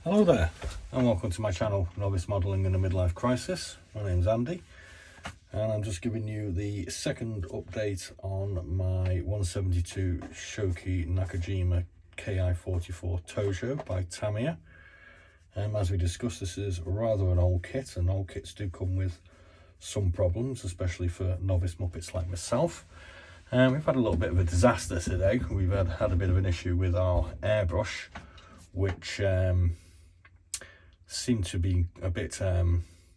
Hello there and welcome to my channel Novice Modelling in a Midlife Crisis. My name's Andy and I'm just giving you the second update on my 172 Shoki Nakajima KI-44 Tojo by Tamiya. As we discussed, this is rather an old kit, and old kits do come with some problems, especially for novice muppets like myself. We've had a little bit of a disaster today. We've had a bit of an issue with our airbrush, which seemed to be a bit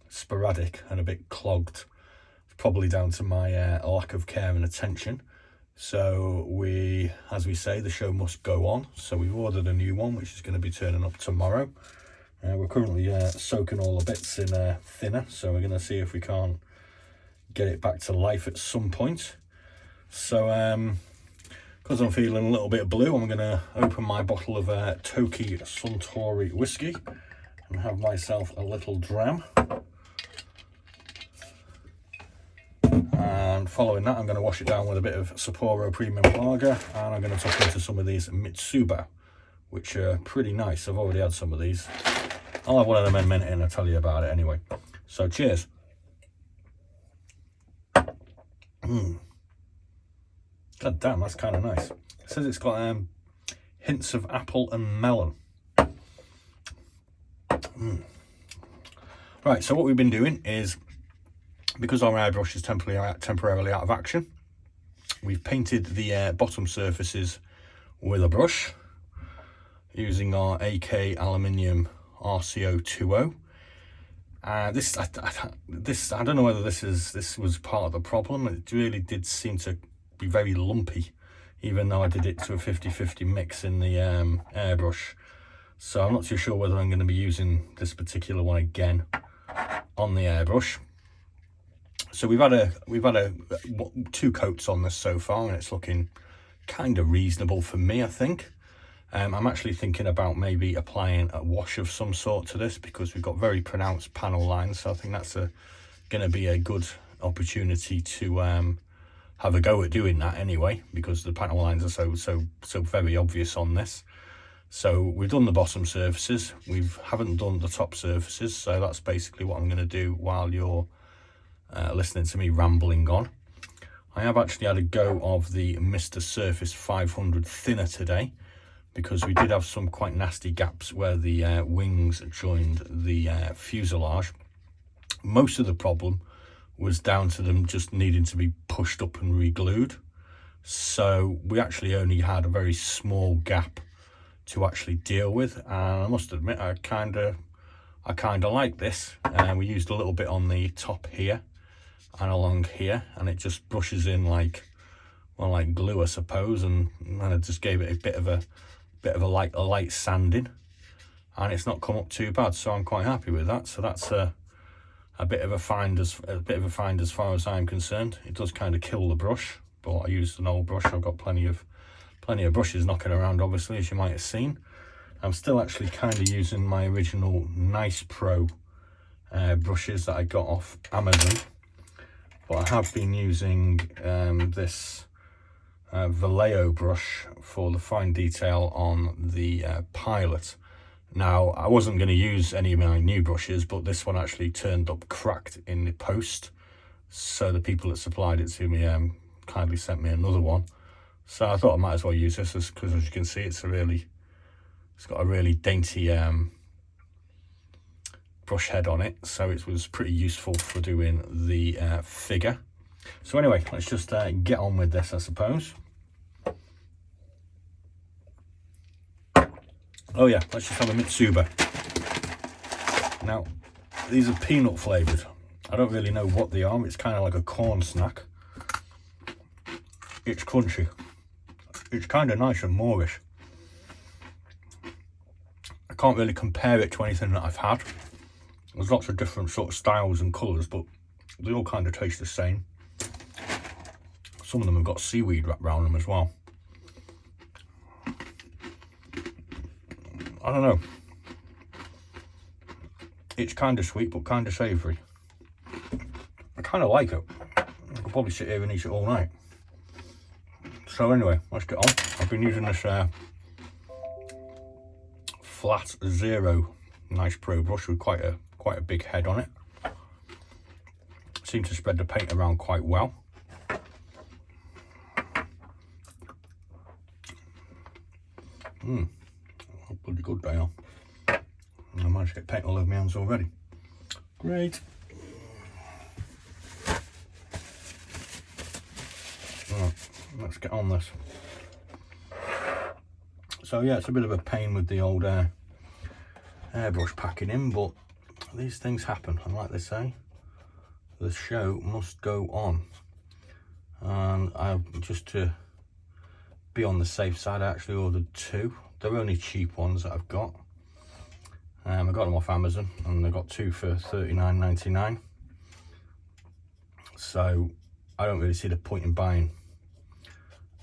sporadic and a bit clogged. It's probably down to my lack of care and attention. So as we say, the show must go on. So we've ordered a new one, which is going to be turning up tomorrow. We're currently soaking all the bits in thinner, so we're going to see if we can't get it back to life at some point. So because I'm feeling a little bit blue, I'm going to open my bottle of Toki Suntory whiskey and have myself a little dram. And following that, I'm going to wash it down with a bit of Sapporo Premium Lager, and I'm going to top into some of these Mitsuba, which are pretty nice. I've already had some of these. I'll have one of them in a minute and I'll tell you about it anyway. So cheers. God damn, that's kind of nice. It says it's got hints of apple and melon. Right, so what we've been doing is, because our airbrush is temporarily out of action, we've painted the bottom surfaces with a brush using our AK aluminium RCO20. I don't know whether this was part of the problem. It really did seem to be very lumpy, even though I did it to a 50-50 mix in the airbrush. So I'm not too sure whether I'm going to be using this particular one again on the airbrush. So we've had two coats on this so far, and it's looking kind of reasonable for me, I think. I'm actually thinking about maybe applying a wash of some sort to this, because we've got very pronounced panel lines. So I think that's going to be a good opportunity to have a go at doing that anyway, because the panel lines are so very obvious on this. So we've done the bottom surfaces, we haven't done the top surfaces, so that's basically what I'm going to do while you're listening to me rambling on. I have actually had a go of the Mr. Surface 500 thinner today, because we did have some quite nasty gaps where the wings joined the fuselage. Most of the problem was down to them just needing to be pushed up and re-glued. So we actually only had a very small gap to actually deal with, and I must admit I kind of like this. We used a little bit on the top here and along here, and it just brushes in like glue, I suppose, and I just gave it a bit of a light sanding, and it's not come up too bad, so I'm quite happy with that. So that's a bit of a find as far as I'm concerned. It does kind of kill the brush, but I used an old brush. I've got plenty of brushes knocking around, obviously, as you might have seen. I'm still actually kind of using my original Nice Pro brushes that I got off Amazon, but I have been using this Vallejo brush for the fine detail on the Pilot. Now, I wasn't going to use any of my new brushes, but this one actually turned up cracked in the post, so the people that supplied it to me kindly sent me another one. So I thought I might as well use this, because as you can see, it's got a really dainty brush head on it, so it was pretty useful for doing the figure. So anyway, let's just get on with this, I suppose. Oh yeah, let's just have a Mitsuba. Now, these are peanut flavoured. I don't really know what they are. It's kind of like a corn snack. It's crunchy. It's kind of nice and moreish. I can't really compare it to anything that I've had. There's lots of different sort of styles and colours, but they all kind of taste the same. Some of them have got seaweed wrapped around them as well. I don't know. It's kind of sweet, but kind of savoury. I kind of like it. I could probably sit here and eat it all night. So anyway, let's get on. I've been using this flat zero nice pro brush with quite a big head on it. Seems to spread the paint around quite well. Bloody good they are. I managed to get paint all over my hands already. Great. Right, let's get on this. So yeah, it's a bit of a pain with the old airbrush packing in, but these things happen, and like they say, the show must go on. And just to be on the safe side, I actually ordered 2. They're only cheap ones that I've got. I got them off Amazon, and I got 2 for $39.99. So I don't really see the point in buying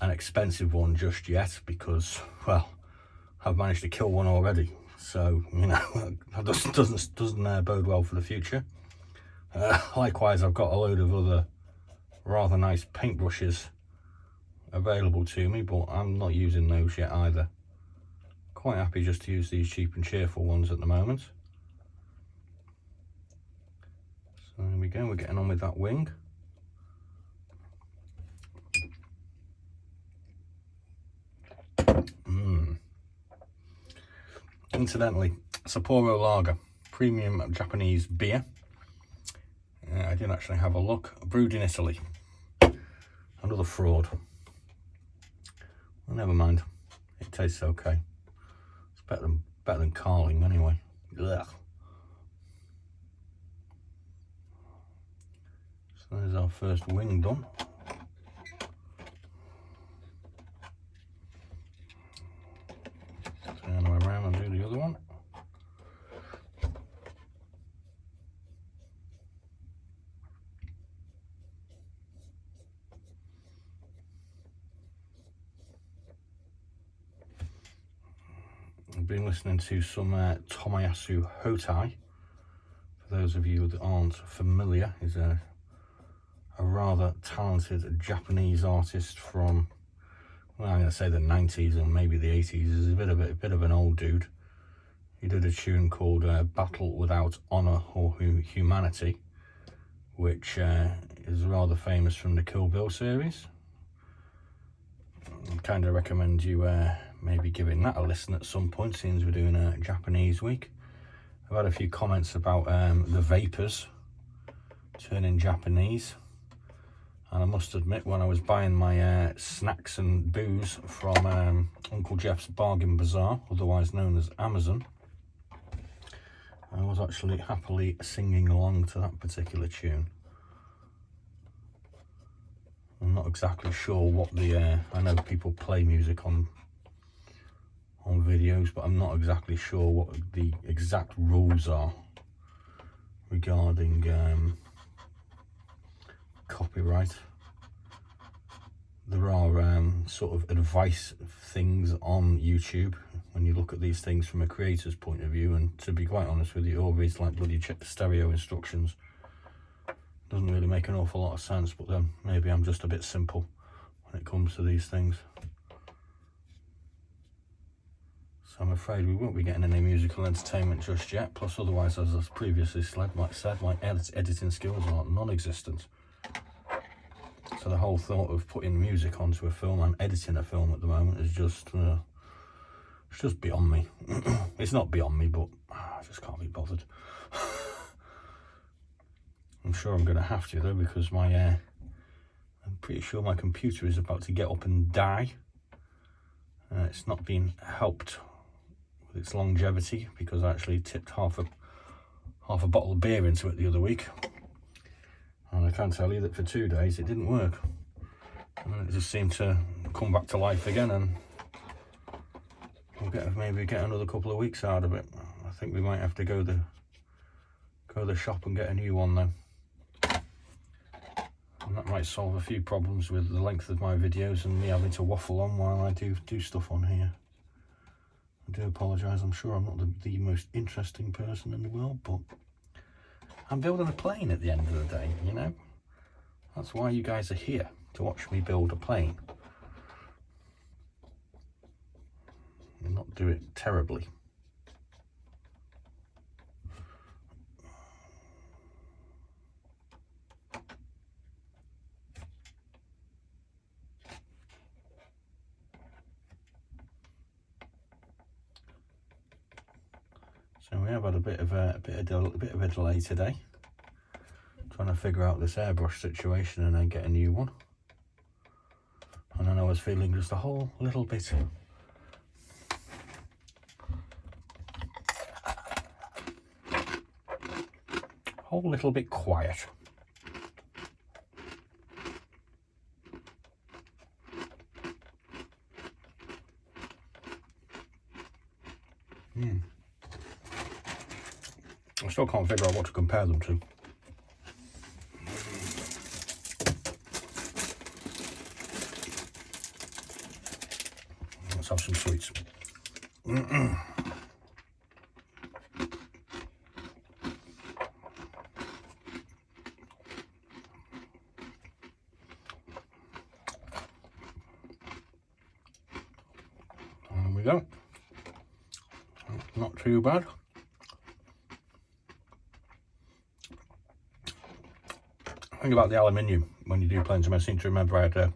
an expensive one just yet, because, well, I've managed to kill one already. So, you know, that doesn't bode well for the future. Likewise, I've got a load of other rather nice paintbrushes available to me, but I'm not using those yet either. Quite happy just to use these cheap and cheerful ones at the moment. So there we go, we're getting on with that wing. Incidentally, Sapporo Lager, premium Japanese beer. I did actually have a look. Brewed in Italy. Another fraud. Well, never mind. It tastes okay. It's better than Carling anyway. Ugh. So there's our first wing done. Turn around and do the other one. I've been listening to some Tomoyasu Hotai. For those of you that aren't familiar, he's a rather talented Japanese artist from, well, I'm going to say the 90s or maybe the 80s. He's a bit of an old dude. He did a tune called Battle Without Honor or Humanity, which is rather famous from the Kill Bill series. I kind of recommend you maybe giving that a listen at some point, since we're doing a Japanese week. I've had a few comments about the Vapors turning Japanese, and I must admit, when I was buying my snacks and booze from Uncle Jeff's Bargain Bazaar, otherwise known as Amazon, I was actually happily singing along to that particular tune. I'm not exactly sure what the I know people play music on videos, but I'm not exactly sure what the exact rules are regarding copyright. There are sort of advice things on YouTube when you look at these things from a creator's point of view, and to be quite honest with you, all these like bloody stereo instructions doesn't really make an awful lot of sense. But then maybe I'm just a bit simple when it comes to these things. So I'm afraid we won't be getting any musical entertainment just yet. Plus, otherwise, as I previously said, my editing skills are non-existent. So the whole thought of putting music onto a film and editing a film at the moment is just, it's just beyond me. It's not beyond me, but I just can't be bothered. I'm sure I'm going to have to though, because my, I'm pretty sure my computer is about to get up and die. It's not been helped with its longevity, because I actually tipped half a bottle of beer into it the other week. And I can tell you that for 2 days it didn't work. And it just seemed to come back to life again, and we'll maybe get another couple of weeks out of it. I think we might have to go to the shop and get a new one then. And that might solve a few problems with the length of my videos and me having to waffle on while I do stuff on here. I do apologise, I'm sure I'm not the most interesting person in the world, but I'm building a plane at the end of the day, you know? That's why you guys are here, to watch me build a plane. And not do it terribly. So we have had a bit of a delay today, trying to figure out this airbrush situation and then get a new one. And then I was feeling just a whole little bit quiet. I still can't figure out what to compare them to. Let's have some sweets. There we go. Not too bad. Think about the aluminium when you do planes. I seem to remember I had a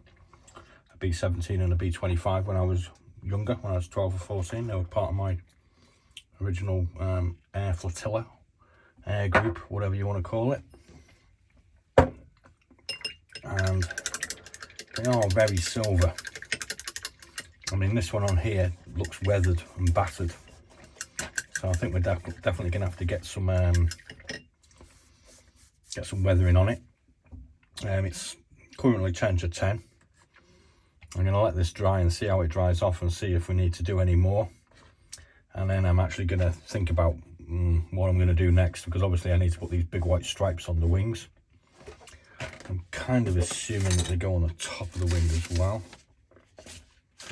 B17 and a B25 when I was younger, when I was 12 or 14. They were part of my original air flotilla, air group, whatever you want to call it. And they are very silver. I mean, this one on here looks weathered and battered. So I think we're definitely going to have to get some weathering on it. It's currently 10 to 10. I'm going to let this dry and see how it dries off and see if we need to do any more. And then I'm actually going to think about what I'm going to do next, because obviously I need to put these big white stripes on the wings. I'm kind of assuming that they go on the top of the wing as well.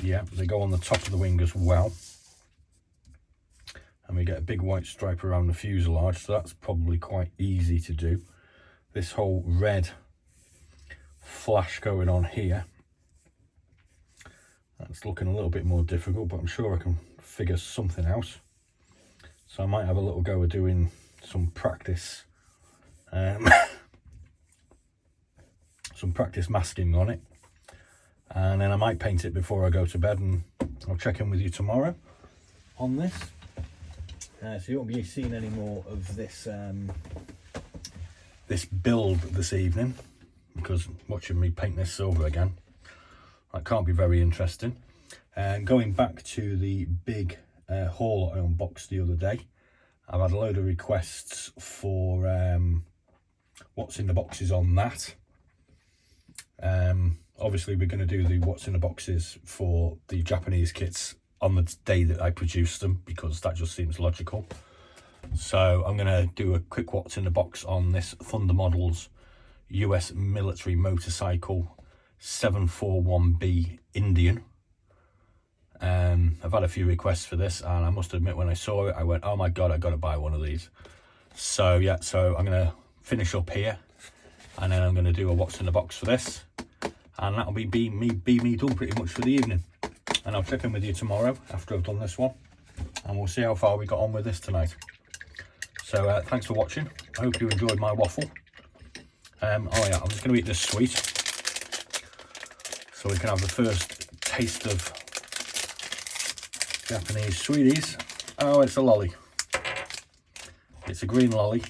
Yeah, they go on the top of the wing as well. And we get a big white stripe around the fuselage, so that's probably quite easy to do. This whole red flash going on here, that's looking a little bit more difficult, but I'm sure I can figure something out. So I might have a little go at doing some practice some practice masking on it, and then I might paint it before I go to bed, and I'll check in with you tomorrow on this. So you won't be seeing any more of this this build this evening, because watching me paint this silver again, that can't be very interesting. Going back to the big haul I unboxed the other day, I've had a load of requests for what's in the boxes on that. Obviously we're going to do the what's in the boxes for the Japanese kits on the day that I produce them, because that just seems logical. So I'm going to do a quick what's in the box on this Thunder Models US military motorcycle 741B Indian. I've had a few requests for this, and I must admit when I saw it I went, oh my god, I got to buy one of these. So yeah, so I'm going to finish up here, and then I'm going to do a what's in the box for this, and that'll be me done pretty much for the evening. And I'll check in with you tomorrow after I've done this one, and we'll see how far we got on with this tonight. So thanks for watching. I hope you enjoyed my waffle. Oh yeah, I'm just going to eat this sweet so we can have the first taste of Japanese sweeties. Oh, it's a lolly. It's a green lolly,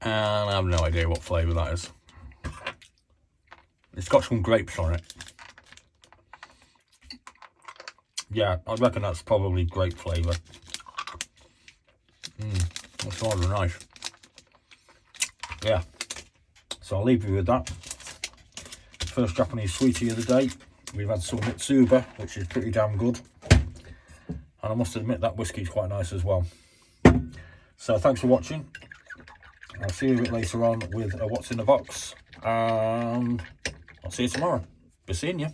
and I have no idea what flavour that is. It's got some grapes on it. Yeah, I reckon that's probably grape flavour. That's rather nice. Yeah, so I'll leave you with that. First Japanese sweetie of the day. We've had some Mitsuba, which is pretty damn good. And I must admit that whiskey's quite nice as well. So thanks for watching. I'll see you a bit later on with a what's in the box. And I'll see you tomorrow. Be seeing you.